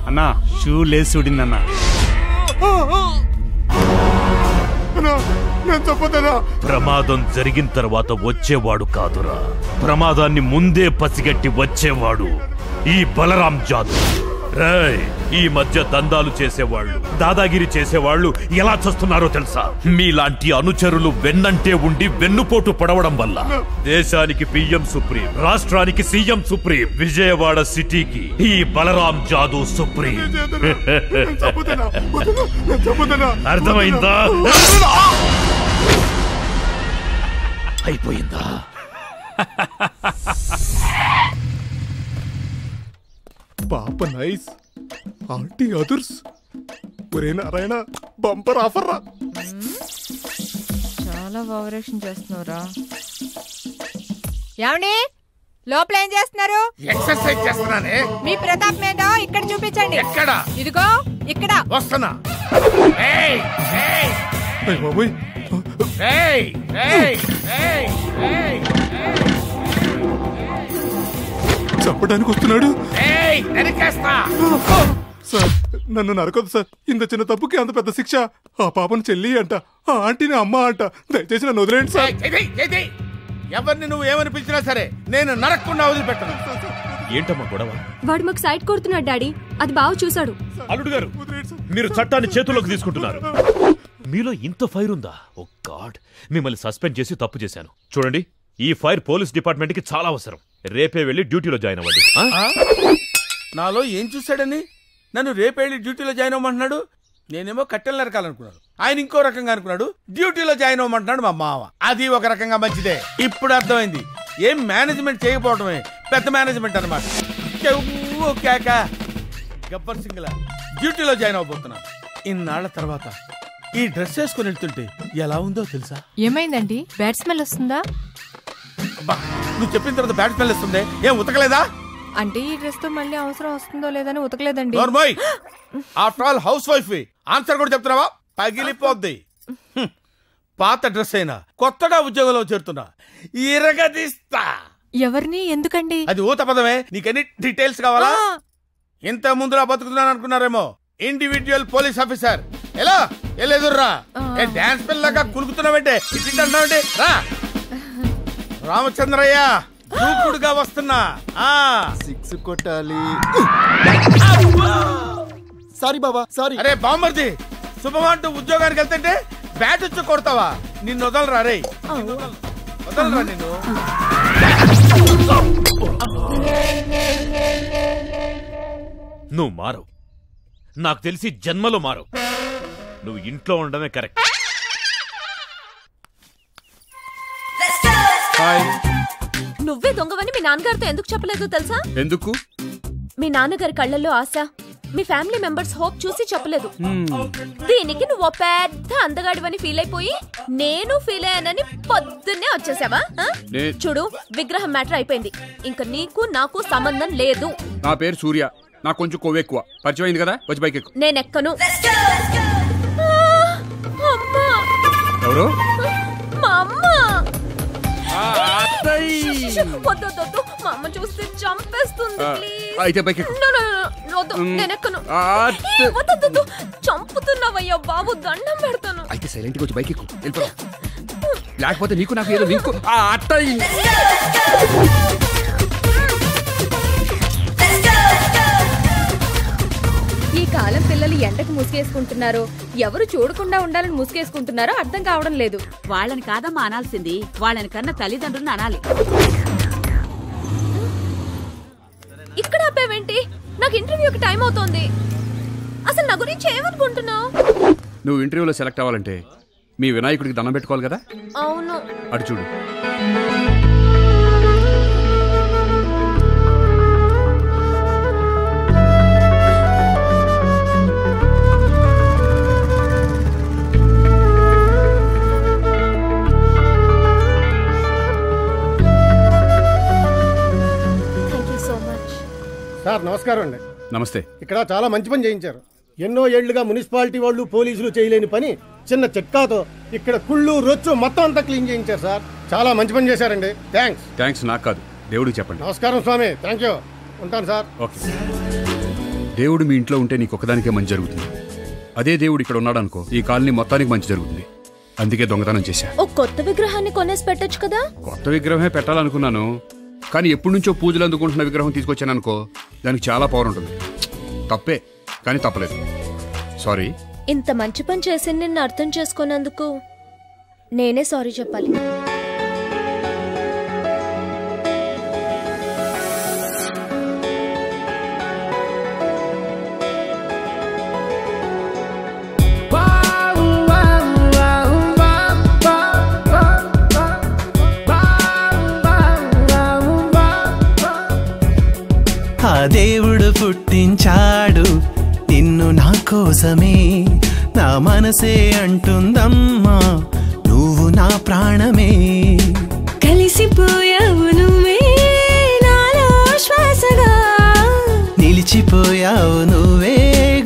అన్నా షూ లేసుడిందన్నా. ప్రమాదం జరిగిన తర్వాత వచ్చేవాడు కాదురా, ప్రమాదాన్ని ముందే పసిగట్టి వచ్చేవాడు ఈ బలరాం జాదవ్. రేయ్, ఈ మధ్య దందాలు చేసేవాళ్ళు, దాదాగిరి చేసేవాళ్ళు ఎలా చేస్తున్నారో తెలుసా? మీలాంటి అనుచరులు వెన్నంటే ఉండి వెన్నుపోటు పడవడం వల్ల దేశానికి పిఎం సుప్రీం, రాష్ట్రానికి సీఎం సుప్రీం, విజయవాడ సిటీకి ఈ బలరాం జాదవ్ సుప్రీం. అర్థమైందా? అయిపోయిందా? పాప నైస్, ఆంటీ అదుర్స్. ఒరే నారాయణ, బంపర్ ఆఫర్ రా. చాలా వైబ్రేషన్ చేస్తున్నారా? ఏమండి, లోపల ఏం చేస్తున్నారు? ఎక్సర్సైజ్ చేస్తున్నానే. మీ ప్రతాప్ మీద ఇక్కడ చూపించండి. ఎక్కడ? ఇదిగో ఇక్కడ. వస్తున్నా. ఏయ్ ఏయ్ బాబోయ్, ఏయ్ ఏయ్ ఏయ్ ఏయ్ చంపడానికి వస్తున్నాడు. ఏయ్, నరికేస్తా. సార్, నన్ను నరకొద్దు సార్. ఇంత చిన్న తప్పుకి అంత పెద్ద శిక్ష. ఆ పాపను చెల్లి అంట, ఆ ఆంటీని అమ్మ అంట. దయచేసి నన్ను వదిలేండి సార్. ఎవరిని నువ్వు ఏమని పిలిచినా సరే నేను నరకకుండా వదిలిపెట్టను. ఏంటమ్మా గొడవ? వాడు మాకు సైడ్ కొడుతున్నాడు డాడీ, అది బాగా చూసాడు. అల్లుడు గారు, మీరు చట్టాన్ని చేతుల్లోకి తీసుకుంటున్నారు. మీలో ఇంత ఫైర్ ఉందా? ఓ గాడ్, మిమ్మల్ని సస్పెండ్ చేసి తప్పు చేశాను. చూడండి, ఈ ఫైర్ పోలీస్ డిపార్ట్మెంట్ కి చాలా అవసరం. రేపే వెళ్లి డ్యూటీలో జాయిన్ అవ్వండి. నాలో ఏం చూశాడని నన్ను రేపేళ్ళి డ్యూటీలో జాయిన్ అవ్వమంటున్నాడు? నేనేమో కట్టెలు నరకాలనుకున్నాను, ఆయన ఇంకో రకంగా అనుకున్నాడు. డ్యూటీలో జాయిన్ అవ్వమంటున్నాడు మా మావ. అది ఒక రకంగా మంచిదే. ఇప్పుడు అర్థమైంది, ఏం మేనేజ్మెంట్ చేయకపోవడమే పెద్ద మేనేజ్మెంట్ అనమాట. గబ్బర్ సింగ్ లా డ్యూటీలో జాయిన్ అవ్వబోతున్నాను. ఇన్నాళ్ల తర్వాత ఈ డ్రెస్ వేసుకుని వెళ్తుంటే ఎలా ఉందో తెలుసా? ఏమైందండి? బ్యాడ్ స్మెల్ వస్తుందా? నువ్వు చెప్పిన తర్వాత బ్యాడ్ స్మెల్ వస్తుంది. ఏం ఉతకలేదా? అంటే ఈ డ్రెస్ తో మళ్ళీ అవసరం వస్తుందో లేదని ఉతకలేదండి. After all housewife answer కూడా చెప్తున్నావా? పగిలిపోద్ది. పాత డ్రెస్ అయినా కొత్తగా ఉద్యోగంలో చేరుతున్నా, ఇరగదీస్తా. ఎవరిని? ఎందుకండి? అది ఊత పదమే. నీకెన్ని డీటెయిల్స్ కావాలా? ఇంత ముందులా బతుకుతున్నాను అనుకున్నారేమో. Individual police officer. ఎలా ఎదుర్రా? డాన్స్ పిల్లగా కులుకుతున్నావంటే ఇట్లంటావంటే రా. రామచంద్రయ్య, దూకుడుగా వస్తున్నా. సిక్స్ కొట్టాలి. సారీ బాబా, సారీ. అరే బామ్మర్ది, శుభమంటూ ఉద్యోగానికి వెళ్తుంటే బ్యాట్ వచ్చి కొడతావా? నిన్ను వదలరా రే, వదలరా నిన్ను. నువ్వు మారవు, నాకు తెలిసి జన్మలో మారవు. నువ్వు ఇంట్లో ఉండడమే కరెక్ట్. నువ్వే దొంగవని మీ నాన్నగారితో ఎందుకు చెప్పలేదు తెలుసా? ఎందుకు? మీ నాన్నగారి కళ్ళల్లో ఆశ, మీ ఫ్యామిలీ మెంబర్స్ హోప్ చూసి చెప్పలేదు. దీనికి నువ్వు పెద్ద అందగాడివని ఫీల్ అయిపోయి నేను ఫీల్ అయ్యానని పొద్దున్నే వచ్చేసావా? చూడు, విగ్రహం మ్యాటర్ అయిపోయింది. ఇంకా నీకు నాకు సంబంధం లేదు. నా పేరు సూర్య, నాకు కొంచెం కొవ్వు ఎక్కువ. పరిచయం అయింది కదా, వచ్చి బైక్ ఎక్కు. నేనెక్కను. ఎవరు? మా అమ్మ. వద్దు, మా అమ్మ చూస్తే చంపేస్తుంది. అయితే బైక్ ఎక్కు. నేనెక్కను. చంపుతున్నావయ్యా బాబు, దండం పెడతాను. అయితే సైలెంట్ గా వచ్చి బైక్ ఎక్కు, వెళ్ళిపో. లేకపోతే నీకు నాకు ఏదో లింకు. ఈ కాలం పిల్లలు ఎండకు ముసుగేసుకుంటున్నారో, ఎవరు చూడకుండా ఉండాలని ముసుగేసుకుంటున్నారో అర్థం కావడం లేదు. వాళ్ళని కాదమ్మా అనాల్సింది, వాళ్ళని కన్నా తల్లిదండ్రులను అనాలి. ఇక్కడ ఆపేవేంటి? నాకు ఇంటర్వ్యూకి టైం అవుతోంది. అసలు నా గురించి ఏమనుకుంటున్నావు? నువ్వు ఇంటర్వ్యూలో సెలెక్ట్ అవ్వాలంటే మీ వినాయకుడికి దండం పెట్టుకోవాలి కదా. అవును. అటు చూడు. సార్ నమస్కారం అండి. నమస్తే. ఇక్కడ చాలా మంచి పని చేయించారు. ఎన్నో ఏళ్లుగా మున్సిపాలిటీ వాళ్ళు పోలీసులు చేయలేని పని చిన్న చిట్కాతో ఇక్కడ కుళ్ళు రొచ్చు మొత్తం అంతా క్లీన్ చేయించారు సార్. చాలా మంచి పని చేశారండి. థ్యాంక్స్ నాకు కాదు, దేవుడికి చెప్పండి. నమస్కారం స్వామి. Thank you. ఉంటాను సార్. ఓకే. దేవుడు మీ ఇంట్లో ఉంటే నీకు ఒక్కదానికే మంచి జరుగుతుంది. అదే దేవుడు ఇక్కడ ఉన్నాడు అనుకో, ఈ కాలనీ మొత్తానికి మంచి జరుగుతుంది. అందుకే దొంగతనం చేశా. ఓ కొత్త విగ్రహాన్ని కొనేసి పెట్టొచ్చు కదా. కొత్త విగ్రహమే పెట్టాలనుకున్నాను, కానీ ఎప్పటి నుంచో పూజలు అందుకుంటున్న విగ్రహం తీసుకొచ్చాను అనుకో, దానికి చాలా పవర్ ఉంటుంది. తప్పే, కానీ తప్పలేదు. సారీ. ఇంత మంచి పని చేసి నిన్ను అర్థం చేసుకున్నందుకు నేనే సారీ చెప్పాలి. ఆ దేవుడు పుట్టించాడు నిన్ను నా కోసమే, నా మనసే అంటుందమ్మా నువ్వు నా ప్రాణమే. కలిసిపోయావు నువ్వే నాలో శ్వాసగా, నిలిచిపోయావు నువ్వే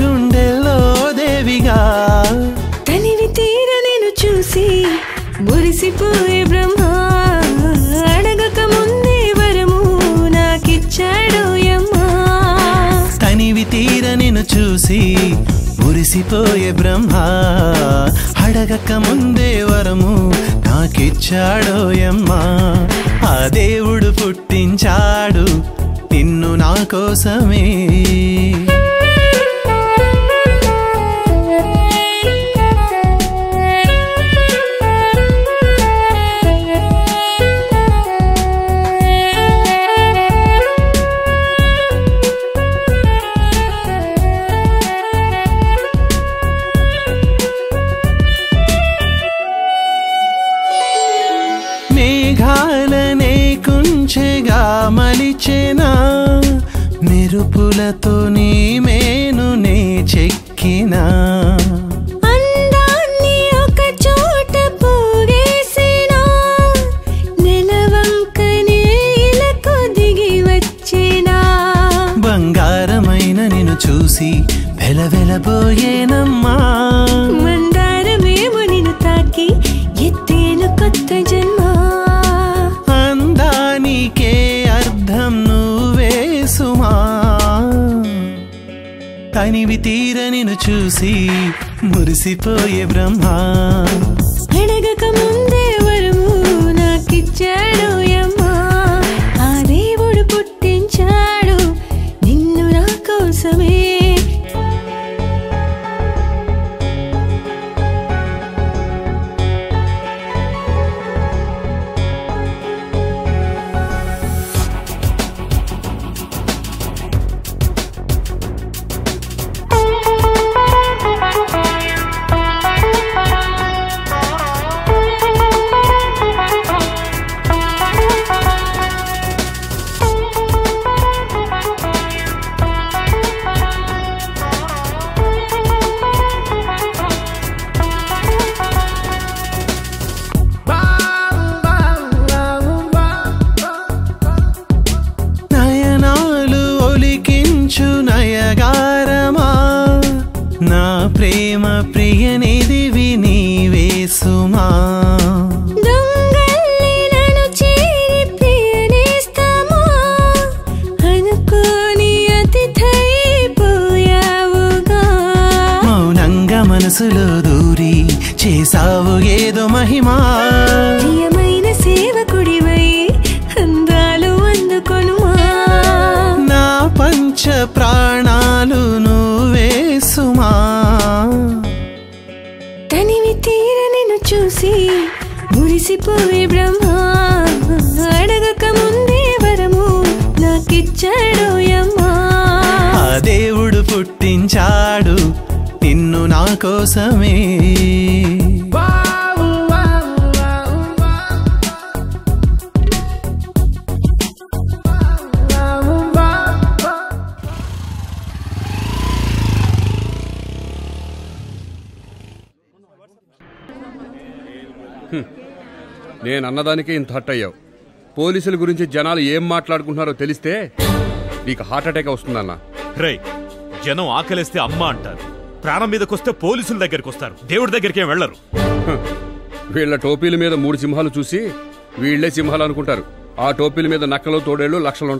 గుండెల్లో దేవిగా. తనివి తీర నేను చూసి మురిసిపోయే బ్రహ్మ, అడగక ముందే వరము నాకిచ్చాడు యమ్మా. తనివి తీర నిన్ను చూసి మురిసిపోయే బ్రహ్మ, అడగక ముందే వరము నాకిచ్చాడో యమ్మా. ఆ దేవుడు పుట్టించాడు నిన్ను నా కోసమే. మేఘాలనే కుంచెగా మలిచెనా, మెరుపులతో నీ మేను నే చెక్కినా. అందాన్ని ఒక చోట పోగేసినా, నెలవంకనే ఇలకు దిగి వచ్చినా. బంగారమైన నిన్ను చూసి వెలవెలబోయేనమ్మా. మందారమేమో నిన్ను తాకి ఎత్తేను కొత్త జన్మ. అందానికే అర్థం నువ్వే సుమా. తనివి తీర నిన్ను చూసి మురిసిపోయే బ్రహ్మ, అడగక ముందే వరము నాకిచ్చాడు యమ్మా. ఆ దేవుడు పుట్టించాడు నిన్ను నా కోసమే. నయనాలు ఒలికించు నయగారమా, నా ప్రేమ ప్రియనిధివి నీవే సుమా. దొంగల్ని నన్ను చేరి ప్రియనేస్తామా, అనుకోని అతిథైపోయావుగా. మౌనంగా మనసులో దూరి చేసావు ఏదో మహిమా. ప్రియమైన సేవకుడివై అందాలు అందుకొనుమా. నా పంచ ప్రాణాలు నువ్వే సుమా. తనివి తీర నిన్ను చూసి మురిసిపోయే బ్రహ్మ, అడగక ముందే వరము నాకిచ్చాడు యమ్మా. ఆ దేవుడు పుట్టించాడు నిన్ను నా కోసమే. నేను అన్నదానికే ఇంత హట్ అయ్యావు. పోలీసుల గురించి జనాలు ఏం మాట్లాడుకుంటున్నారో తెలిస్తే నీకు హార్ట్ అటాక్ వస్తుందన్నా. రే, జనం ఆకలిస్తే అమ్మ అంటారు, ప్రాణం మీదకొస్తే పోలీసుల దగ్గరికి వస్తారు, దేవుడి దగ్గరికి ఏం వెళ్లరు. వీళ్ళ టోపీల మీద 3 సింహాలు చూసి వీళ్లే సింహాలు అనుకుంటారు. ఆ టోపీల మీద నక్కలు తోడేళ్లు లక్షలుంటాయి.